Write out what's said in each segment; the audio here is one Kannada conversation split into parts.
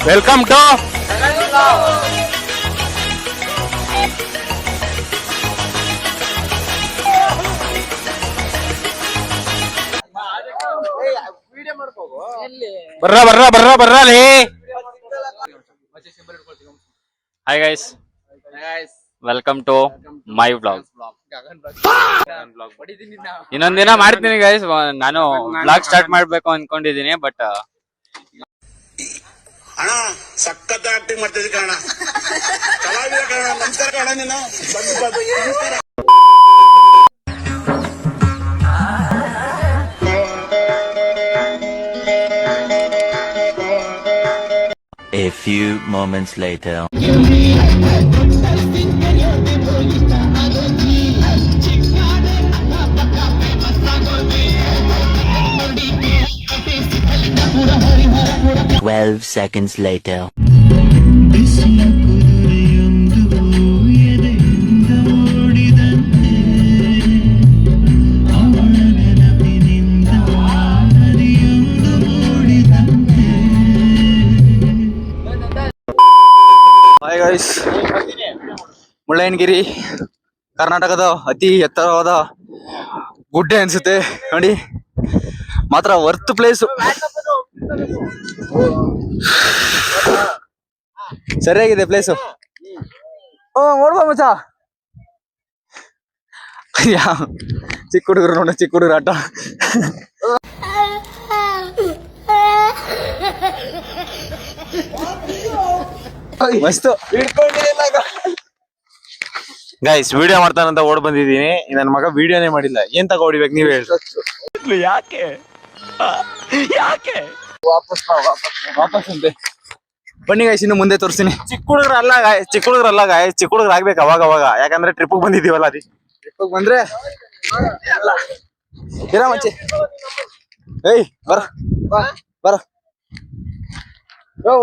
ವೆಲ್ಕಮ್ ಟು ಬರ್ರ hi guys, welcome to my vlog. ಇನ್ನೊಂದಿನ ಮಾಡ್ತೀನಿ ಗೈಸ್, ನಾನು ವ್ಲಾಗ್ ಸ್ಟಾರ್ಟ್ ಮಾಡ್ಬೇಕು ಅನ್ಕೊಂಡಿದೀನಿ. ಬಟ್ ಅಣ್ಣ ಸಖತ್ ಆಕ್ಟಿಂಗ್ ಮಾಡ್ತಿದ್ದೆ ಕಣ, ಕಲಾವಿದ ಕಣ. ನಮಸ್ಕಾರ ಕಣ, ನೀನು ನಮಸ್ಕಾರ. A few moments later. 12 seconds later. Hi guys, Mullayanagiri ಕರ್ನಾಟಕದ ಅತಿ ಎತ್ತರವಾದ ಗುಡ್ಡೆ ಅನ್ಸುತ್ತೆ ನೋಡಿ. ಮಾತ್ರ ವರ್ತ್ ಪ್ಲೇಸ್, ಸರಿಯಾಗಿದೆ ಪ್ಲೇಸು. ನೋಡ್ಬಾ ಮಚ್ಚ, ಚಿಕ್ಕ ಹುಡುಗರು ನೋಡ, ಚಿಕ್ಕ ಹುಡುಗರು ಆಟ. ಮಸ್ತು. ಗೈಸ್, ವಿಡಿಯೋ ಮಾಡ್ತಾನಂತ ಓಡ್ ಬಂದಿದೀನಿ. ನನ್ನ ಮಗ ವಿಡಿಯೋನೇ ಮಾಡಿಲ್ಲ. ಏನ್ ತಗೋ ಹೊಡಿಬೇಕು ನೀವ್ ಹೇಳಿ. ಯಾಕೆ ವಾಪಸ್ ಅಂತೆ. ಬನ್ನಿ ಗಾಯ್ಸ್, ಇನ್ನು ಮುಂದೆ ತೋರಿಸ್ತೀನಿ. ಚಿಕ್ಕ ಹುಡುಗರಲ್ಲ ಗಾಯ್, ಚಿಕ್ಕ ಹುಡುಗರು ಆಗ್ಬೇಕು ಅವಾಗ ಅವಾಗ. ಯಾಕಂದ್ರೆ ಟ್ರಿಪ್ ಬಂದಿದೀವಲ್ಲ, ಅದಿ ಟ್ರಿಪ್ ಬಂದ್ರೆ ಇರ ಮಚ್ಚಿ. ಏಯ್ ಬರ ಬರ,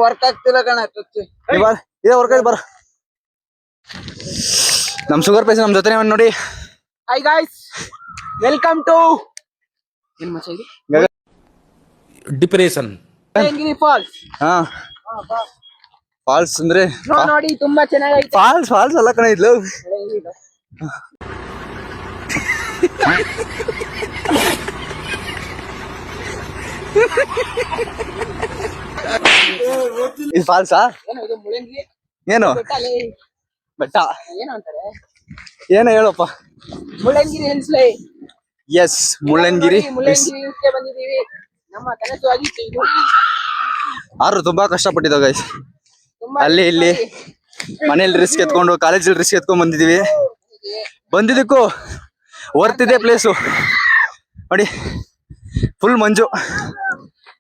ವರ್ಕ್ ಆಗ್ತಿಲ್ಲ ಕಣ. ಇದೇ ವರ್ಕ್ ಆಯ್ತು, ಬರ. ನಮ್ ಶುಗರ್ ಪೇಷಂಟ್ ನಮ್ ಜೊತೆ ನೋಡಿ. ಹಾಯ್ ಗಾಯ್ಸ್, ವೆಲ್ಕಮ್ ಟು ಏನ್ ಮಚ್ಚ ಇದು? Depression Mullayanagiri falls. ಹಾ, ಫಾಲ್ಸ್ ಅಂದ್ರೆ ನೋಡಿ ತುಂಬಾ ಚೆನ್ನಾಗೈತೆ. ಫಾಲ್ಸ್ ಅಲ್ಲ ಕಣ ಇದ್ಲು. ಇದು ಫಾಲ್ಸಾ? ಏನು ಇದು ಮುಳ್ಳಯ್ಯನಗಿರಿ ಏನು ಬೆಟ್ಟ? ಏನು ಅಂತಾರೆ? ಏನೋ ಹೇಳಪ್ಪ. ಮುಳ್ಳಯ್ಯನಗಿರಿ ಹಿಲ್ಸ್ಲೇ. ಎಸ್, ಮುಳ್ಳಯ್ಯನಗಿರಿ ಹಿಲ್ಸ್ಗೆ ಬಂದಿದ್ದೀವಿ. ನಮ್ಮ ಕನಸು ಆಗಿತ್ತು ಇದು. ಆದ್ರೂ ತುಂಬಾ ಕಷ್ಟಪಟ್ಟಿದ್ದ ಗೈಸ್. ತುಂಬಾ ಅಲ್ಲಿ ಇಲ್ಲಿ ಮನೇಲಿ ರಿಸ್ಕ್ ಎತ್ಕೊಂಡು, ಕಾಲೇಜಲ್ಲಿ ರಿಸ್ಕ್ ಎತ್ಕೊಂಡ್ ಬಂದಿದೀವಿ. ಬಂದಿದ್ದಕ್ಕೂ ವರ್ತ್ ಇದೆ ಪ್ಲೇಸು ನೋಡಿ. ಫುಲ್ ಮಂಜು,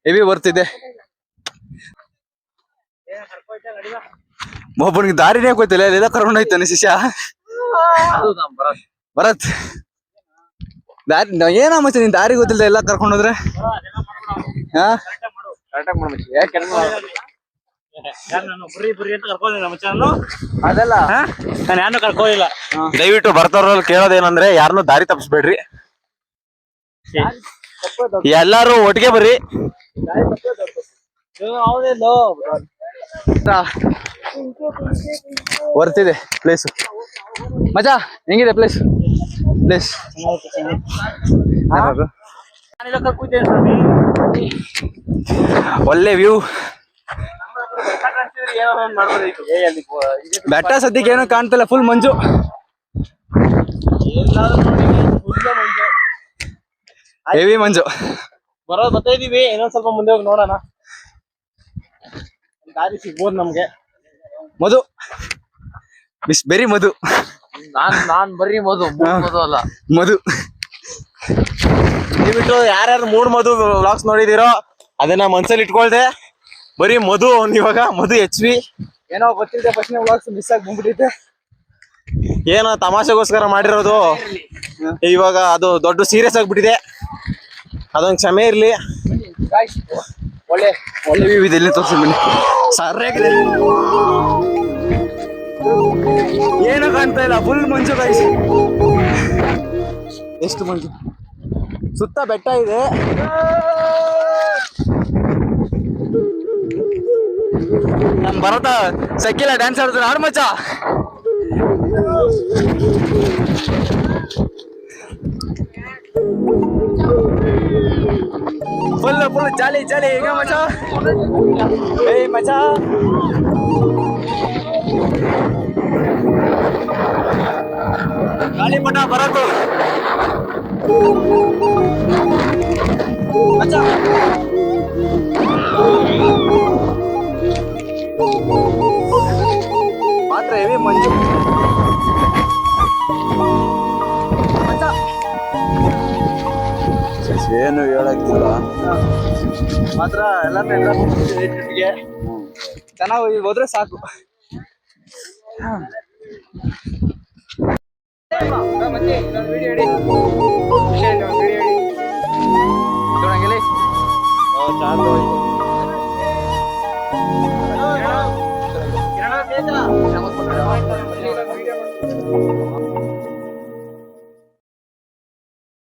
ಹೆವಿ ವರ್ತ್ ಇದೆ. ಒಬ್ಬನಿಗೆ ದಾರಿನೇ ಗೊತ್ತಿಲ್ಲ, ಎಲ್ಲ ಕರ್ಕೊಂಡು ಹೋಯ್ತಾನೆ ಶಿಷ್ಯ ಭರತ್. ದಾರಿ ಏನ ಮಚ್ಚ, ನೀನ್ ದಾರಿ ಗೊತ್ತಿಲ್ಲ ಎಲ್ಲ ಕರ್ಕೊಂಡು ಹೋದ್ರೆ. ಹಾ, ಅದಲ್ಲ ನಾನು ಯಾರನ್ನೂ ಕರ್ಕೋದಿಲ್ಲ. ದಯವಿಟ್ಟು ಬರ್ತಾರ ಕೇಳೋದೇನಂದ್ರೆ, ಯಾರನ್ನೂ ದಾರಿ ತಪ್ಪಿಸ್ಬೇಡ್ರಿ, ಎಲ್ಲಾರು ಒಟ್ಟಿಗೆ ಬರ್ರಿ. ವರ್ತಿದೆ ಪ್ಲೇಸು. ಮಜಾ ಹೆಂಗಿದೆ ಪ್ಲೇಸ್? ಒಳ್ಳೆ ವ್ಯೂ. ಬೆಟ್ಟ ಸದ್ಯಕ್ಕೆ ಏನೋ ಕಾಣ್ತಿಲ್ಲ, ಫುಲ್ ಮಂಜು. ಹೆವಿ ಮಂಜು. ಬರೋದು ಬರ್ತಾ ಇದೀವಿ, ಇನ್ನೊಂದ್ ಸ್ವಲ್ಪ ಮುಂದೆ ಹೋಗಿ ನೋಡೋಣ, ದಾರಿ ಸಿಗ್ಬೋದು ನಮ್ಗೆ. ಮಧು, ಮಿಸ್ ಬೆರಿ ಮಧು. ನಾನ್ ಬರೀ ಮಧು ಅಲ್ಲ. ಮಧು ದಯವಿಟ್ಟು ಯಾರ್ಯಾರು ಮೂಡ್ ಮಧು ವ್ಲಾಗ್ಸ್ ನೋಡಿದಿರೋ ಅದನ್ನ ಮನ್ಸಲ್ಲಿ ಇಟ್ಕೊಳ್ದೆ. ಬರೀ ಮಧು ಇವಾಗ ಮಧು HV ಏನೋ ಗೊತ್ತಿಲ್ಲದೆ ಫಸ್ಟ್ ವ್ಲಾಗ್ಸ್ ಮಿಸ್ ಆಗಿ ಬಂದ್ಬಿಟ್ಟಿದ್ದೆ. ಏನೋ ತಮಾಷೆಗೋಸ್ಕರ ಮಾಡಿರೋದು, ಇವಾಗ ಅದು ದೊಡ್ಡ ಸೀರಿಯಸ್ ಆಗ್ಬಿಟ್ಟಿದೆ. ಅದೊಂದು ಕ್ಷಮೆ ಇರ್ಲಿ. ಒಳ್ಳೆ ವ್ಯೂ ಇದೆ, ಇಲ್ಲಿ ತೋರಿಸಿ ಬನ್ನಿ. ಸರಿಯಾಗಿದೆ, ಏನು ಕಾಣ್ತಾ ಇಲ್ಲ, ಫುಲ್ ಮಂಜು ಗೈಸ್. ಎಷ್ಟು ಮಂಜು, ಸುತ್ತ ಬೆಟ್ಟ ಇದೆ. ನಮ್ ಭರತ ಸಕ್ಕಿಲ್ಲ ಡ್ಯಾನ್ಸ್ ಆಡ್ತಾನೆ, ಆಡ್ ಮಚ್ಚ. ಫುಲ್ ಜಾಲಿ ಜಾಲಿ ಈಗ ಮಚ್ಚ. ಏಯ್ ಮಚ್ಚ, ಗಾಳಿಪಟ ಬರತ್ತು ಮಚ್ಚ. ಮಾತ್ರ ಹೆವಿ ಮಂಜು ಮಚ್ಚ. ಏನು ಹೇಳಕ್ಕಿಲ್ಲ. ಮಾತ್ರ ಎಲ್ಲ ಟ್ರಿಪ್ಗೆ ಚೆನ್ನಾಗಿ ಹೋದ್ರೆ ಸಾಕು. ಮತ್ತೆ ಇನ್ನೊಂದು ವಿಡಿಯೋ ಹೇಳಿ, ವಿಡಿಯೋ ಹೇಳಿ ನೋಡಂಗಿಲ್ಲ. ಕಿರಣ